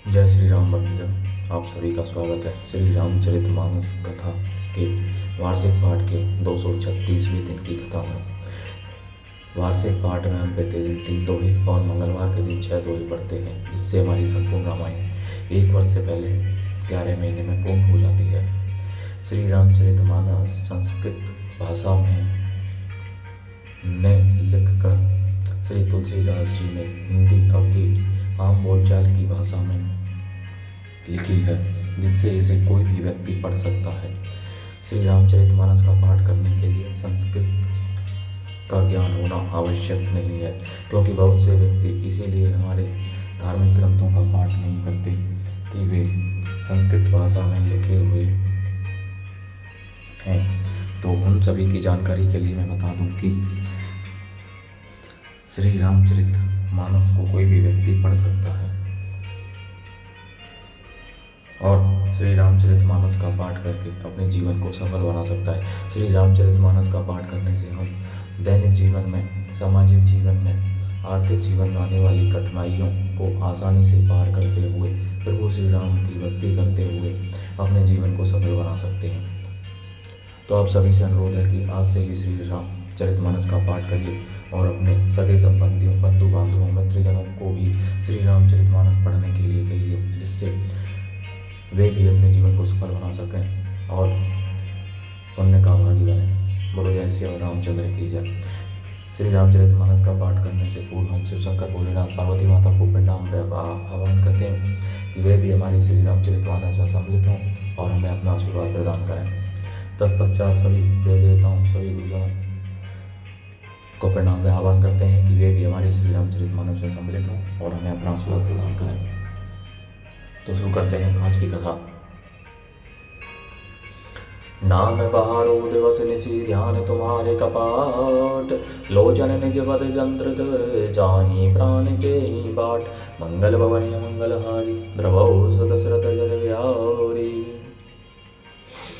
जय श्री राम भक्तजन, आप सभी का स्वागत है श्री रामचरितमानस कथा के वार्षिक पाठ के 236वें दिन की कथा में। वार्षिक पाठ में हम प्रतिदिन 3 दोहे और मंगलवार के दिन 6 दोहे पढ़ते हैं, जिससे हमारी संपूर्ण रामायण 1 वर्ष से पहले 11 महीने में पूर्ण हो जाती है। श्री रामचरितमानस संस्कृत भाषा में लिखकर श्री तुलसीदास जी ने हिंदी अवधि आम बोलचाल की भाषा में लिखी है, जिससे इसे कोई भी व्यक्ति पढ़ सकता है। श्री रामचरितमानस का पाठ करने के लिए संस्कृत का ज्ञान होना आवश्यक नहीं है, क्योंकि बहुत से व्यक्ति इसीलिए हमारे धार्मिक ग्रंथों का पाठ नहीं करते कि वे संस्कृत भाषा में लिखे हुए हैं। तो उन सभी की जानकारी के लिए मैं बता दूं कि श्री रामचरितमानस को कोई भी व्यक्ति पढ़ सकता है और श्री रामचरितमानस का पाठ करके अपने जीवन को सफल बना सकता है। श्री रामचरितमानस का पाठ करने से हम दैनिक जीवन में, सामाजिक जीवन में, आर्थिक जीवन में आने वाली कठिनाइयों को आसानी से पार करते हुए प्रभु श्री राम की भक्ति करते हुए अपने जीवन को सफल बना सकते हैं। तो आप सभी से अनुरोध है कि आज से ही श्री रामचरितमानस का पाठ करिए और अपने सगे संबंधियों, बंधु बांधवों, मित्रजनों को भी श्री रामचरितमानस पढ़ने के लिए कहिए, जिससे वे भी अपने जीवन को सफल बना सकें और पुण्य का भागी बने। बोलो जय श्री रामचंद्र की जय। श्री रामचरितमानस का पाठ करने से पूर्व हम शिव शंकर भोलेनाथ पार्वती माता को पिंडाम पे आह्वान करते हैं कि वे भी हमारी श्री रामचरितमानस में सम्मिलित हों और हमें अपना आशीर्वाद प्रदान करें। तत्पश्चात सभी देव देवताओं, सभी गुरुजनों को प्रणाम व आह्वान करते हैं कि वे भी हमारे श्री रामचरितमानस में सम्मिलित हों और हमें अपना आशीर्वाद प्रदान करें। तो शुरू करते हैं आज की कथा। नाम बहारो दिवस निशी ध्यान तुम्हारे कपाट, लोचन निज पद जंत्र जाहि प्राण के ही बाट, मंगल भवन मंगलहारी द्रवौ दशरथ जल विहारी।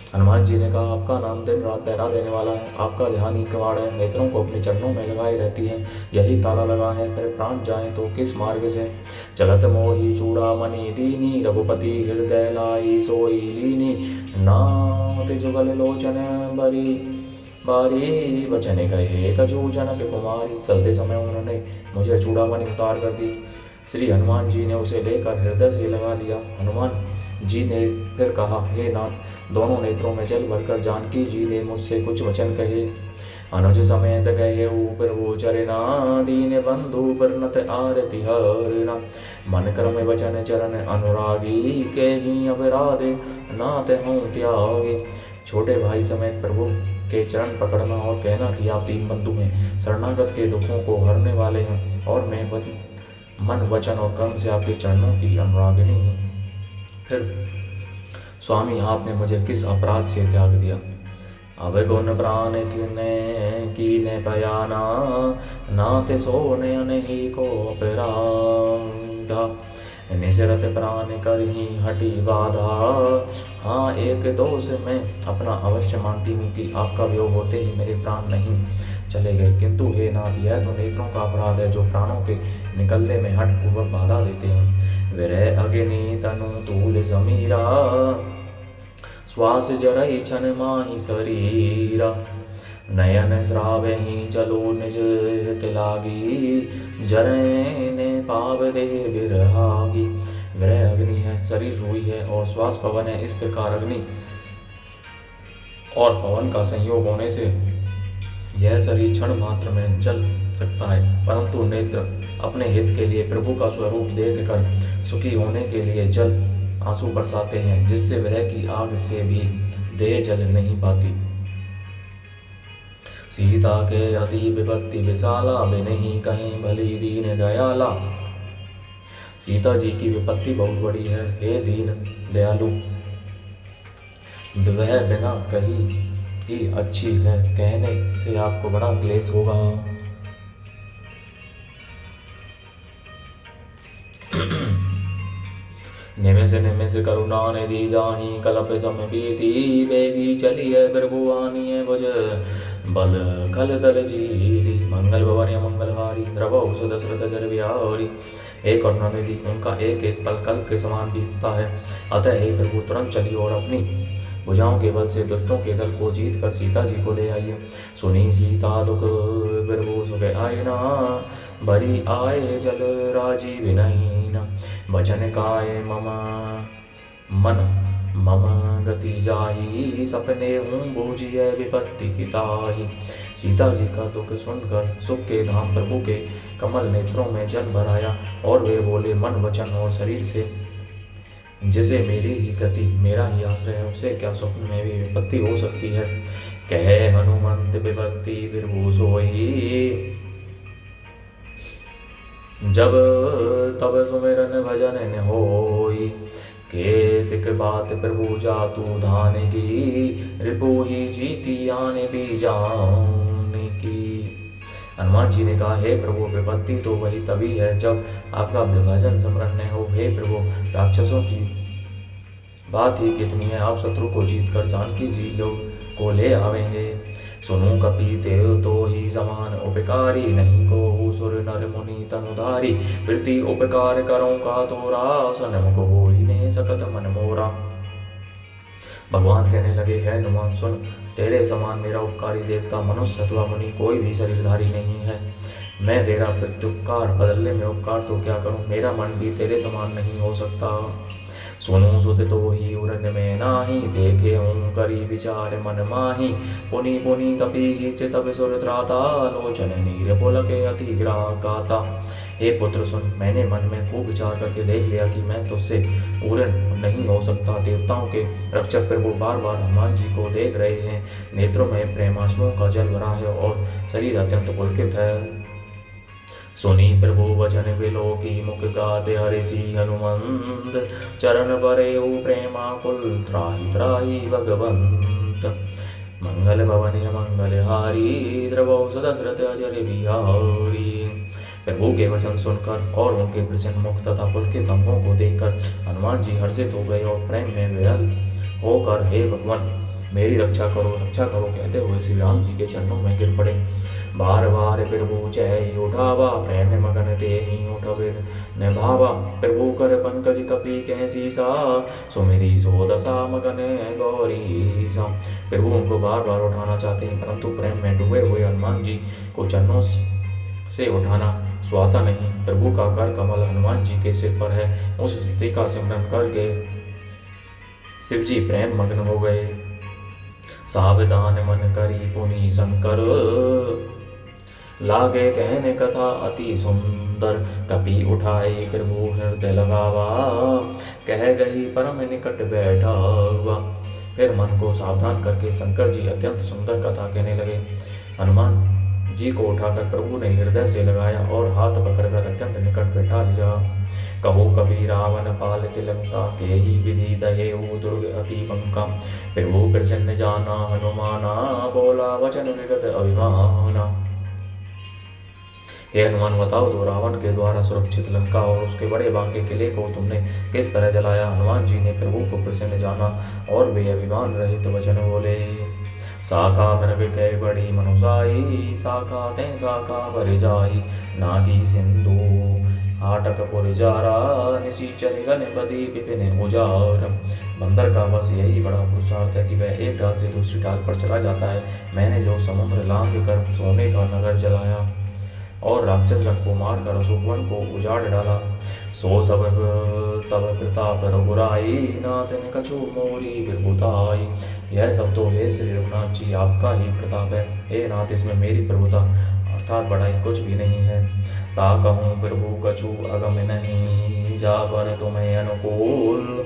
हनुमान जी ने कहा, आपका नाम दिन रात पहरा देने वाला है, आपका ध्यान ही कवाड़ है, नेत्रों को अपने चरणों में लगाए रहती है, यही ताला लगा है, फिर प्राण जाए तो किस मार्ग से। जगत मोही चूड़ामणि दीनी, रघुपति हृदय लाई सोई लीनी, नाम जुगल लोचन बरी बारी, वचन कहे कछु जनक कुमारी। चलते समय उन्होंने मुझे चूड़ामणि उतार कर दी। श्री हनुमान जी ने उसे लेकर हृदय से लगा लिया। हनुमान जी ने फिर कहा, हे नाथ, दोनों नेत्रों में जल भरकर जानकी जी ने मुझसे कुछ वचन कहे। अनुज समेत गए ऊपर वो चरना, दीन बंधु परनत आरती हरना, मन क्रम वचन चरण अनुरागी, के ही अपराधे नाथ हूँ त्यागी। छोटे भाई समेत प्रभु के चरण पकड़ना और कहना कि आप दीन बंधु हैं, शरणागत के दुखों को हरने वाले हैं और मैं मन वचन और कर्म से आपके चरणों की अनुरागिनी हूँ। फिर स्वामी, आपने मुझे किस अपराध से त्याग दिया। अब गुण प्राण कीने पयाना, नाते सोने अनही को अपराधा, निसरत प्राण कर ही हटी बाधा। हाँ, एक दोष मैं अपना अवश्य मानती हूँ कि आपका वियोग होते ही मेरे प्राण नहीं चले गए, किंतु हे नाथ, यह तो नेत्रों का अपराध है जो प्राणों के निकलने में हठ पूर्वक बाधा देते हैं। विरह अग्नि तनु तूल समीरा, श्वास जरई छन माही शरीरा, नयन श्रावे ही चलो निज हित लागी, जरने पाव दे बिरहागी। विरह अग्नि है, शरीर रूई है और श्वास पवन है। इस प्रकार अग्नि और पवन का संयोग होने से यह शरीर क्षण मात्र में जल सकता है, परंतु नेत्र अपने हित के लिए प्रभु का स्वरूप देखकर सुखी होने के लिए जल आंसू बरसाते हैं, जिससे विरह की आग से भी देह जल नहीं पाती। सीता के अति विभक्ति विशाला, बिनहि कहीं भली दीन दयाला। सीता जी की विपत्ति बहुत बड़ी है, हे दीन दयालु, वह बिना कही ही अच्छी है, कहने से आपको बड़ा क्लेश होगा। निमे से करुणा ने दी जाही, कलप सम बीती बेगी चली है प्रभु आनी है भुज बल खल दल जीरी। मंगल भवन मंगलहारी, द्रवौ सुदशरथ जर विहारी। हे करुणानिधि, उनका एक एक पल कल के समान बीतता है। अतः हे प्रभु, तुरंत चलिए और अपनी भुजाओं के बल से दुष्टों के दल को जीत कर सीता जी को ले आइए। सुनी सीता दुख प्रभु सुख आयना, भरी आए जल राजी विनयना। भजन काय मम मन मम गति जाही, सपने हूँ बूझिए विपत्ति की ताही। सीता जी का दुख सुनकर सुख के धाम प्रभु के कमल नेत्रों में जल भर आया और वे बोले, मन वचन और शरीर से जिसे मेरी ही गति मेरा ही आश्रय है, उसे क्या स्वप्न में भी विपत्ति हो सकती है। कहे हनुमंत विपत्ति विरभु सोई, जब तब सुमिरन भजन न होई। केतिक बात प्रभु जातु धान की, रिपु ही जीती आने भी जान की। हनुमान जी ने कहा, हे प्रभु, विपत्ति तो वही तभी है जब आपका विभाजन स्मरण न हो। हे प्रभु, राक्षसों की बात ही कितनी है, आप शत्रु को जीत कर जानकी जी लोग को ले आवेंगे। सुनो कपि देव तो ही समान, उपकारी नहीं को सुर नर मुनि तनुधारी। प्रीति उपकार करो का तोरा, सनमुख होई ने सकत मन मोरा। भगवान कहने लगे, है हनुमान सुन, तेरे समान मेरा उपकारी देवता मनुष्य अथवा मुनि कोई भी शरीरधारी नहीं है। मैं तेरा प्रत्युपकार बदलने में उपकार तो क्या करूं, मेरा मन भी तेरे समान नहीं हो सकता। सुनो सुत तो ही उरन में नाही, देखे हूँ करी विचार मन माही। पुनि पुनि कपि चित विसुर त्राता, लोचन नीर पुलके अति ग्राहकाता। हे पुत्र सुन, मैंने मन में खूब विचार करके देख लिया कि मैं तुझसे उरन नहीं हो सकता। देवताओं के रक्षक प्रभु बार बार हनुमान जी को देख रहे हैं, नेत्रों में प्रेमाश्रुओं का जल भरा है और शरीर अत्यंत पुलकित है। सुनी प्रभु वचन विलोकी, मुख गाते हरिषि हनुमंत। चरण परे प्रेमा कुल, त्राहि त्राहि भगवंत। मंगल भवन मंगल हारी, द्रवौ सदशरथ अजर बिहारी। प्रभु के वचन सुनकर और उनके प्रसन्न मुख तथा पुलकित अंगों को देखकर हनुमान जी हर्षित हो गए और प्रेम में विह्वल होकर, हे भगवान, मेरी रक्षा करो कहते हुए श्री राम जी के चरणों में गिर पड़े। बार बार प्रभु चै उठावा, प्रेम मगन ते ही उठबे न भावा। प्रभु कर पंकज कपि कह सीसा, सुमेरी सो दशा मगन गौरी सा। प्रभु उनको बार बार उठाना चाहते हैं, परंतु प्रेम में डूबे हुए हनुमान जी को चरणों से उठाना स्वाता नहीं। प्रभु का कर कमल हनुमान जी के सिर पर है, उस स्थिति का सिमरन करके शिव जी प्रेम मग्न हो गए। सावधान मन करी पुनि शंकर, लागे कहने कथा अति सुंदर। कपि उठाए प्रभु हृदय लगावा, कह गही परम निकट बैठा हुआ। फिर मन को सावधान करके शंकर जी अत्यंत सुंदर कथा कहने लगे। हनुमान जी को उठाकर प्रभु ने हृदय से लगाया और हाथ पकड़कर अत्यंत निकट बैठा लिया। कहो कबीर रावण पालित लंका, के ही विधि दहे दुर्ग अति बंका। प्रभु प्रसन्न जाना हनुमाना, बोला वचन विगत अभिमाना। हे हनुमान, बताओ तो रावण के द्वारा सुरक्षित लंका और उसके बड़े बांके किले को तुमने किस तरह जलाया। हनुमान जी ने प्रभु को प्रसन्न जाना और वे अभिमान रहित वचन बोले। साखा मृग कै बड़ी मनुसाई, साखा ते साखा भर जाई। नागी सिंधु हाटक पुर जारा, निशीचर गन बदी विपिन उजार। बंदर का बस यही बड़ा पुरुषार्थ है कि वह एक डाल से दूसरी डाल पर चला जाता है। मैंने जो समुद्र लांघ कर सोने का नगर जलाया और राक्षसगण को मारकर अशोकवन को उजाड़ डाला, सो सब तब प्रताप रघुराई। नाथ ने कछु मोरी विभुताई। यह सब तो हे श्री रघुनाथ जी आपका ही प्रताप है। हे नाथ, इसमें मेरी प्रभुता अर्थात बड़ाई कुछ भी नहीं है। ता कहूँ प्रभु कछु अगम नहीं, जा पर तुम्हें अनुकूल।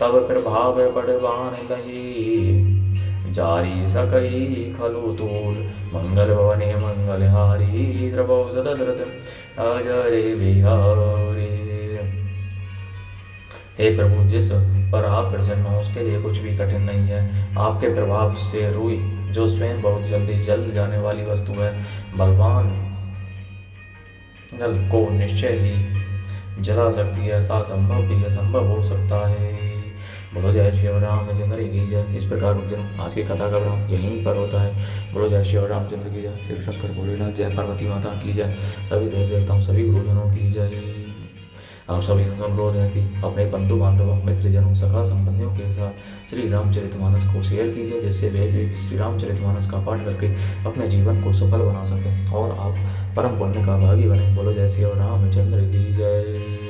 तब प्रभाव बड़वान लही, जारी सकई खलु तूल। मंगल भवने मंगलहारी, द्रवौ सदशरथ अजर बिहारी। हे प्रभु, जिस पर आप प्रसन्न हो उसके लिए कुछ भी कठिन नहीं है। आपके प्रभाव से रुई, जो स्वयं बहुत जल्दी जल जाने वाली वस्तु है, बलवान जल को निश्चय ही जला सकती है, अर्थात संभव भी असंभव हो सकता है। बोलो जय श्री रामचंद्र की जय। इस प्रकार भक्तजन आज की कथा का विराम यहीं पर होता है। बोलो जय श्री रामचंद्र की जय। शिव शंकर भोलेनाथ जय, पार्वती माता की जय, सभी देव देवताओं सभी गुरुजनों की जय। आप सभी से अनुरोध है कि अपने बंधु बांधवों, मित्रजनों, सखा संबंधियों के साथ श्री रामचरितमानस को शेयर कीजिए, जिससे वे भी श्री रामचरितमानस का पाठ करके अपने जीवन को सफल बना सकें और आप परम पुण्य का भागी बने। बोलो जय श्री रामचंद्र की जय।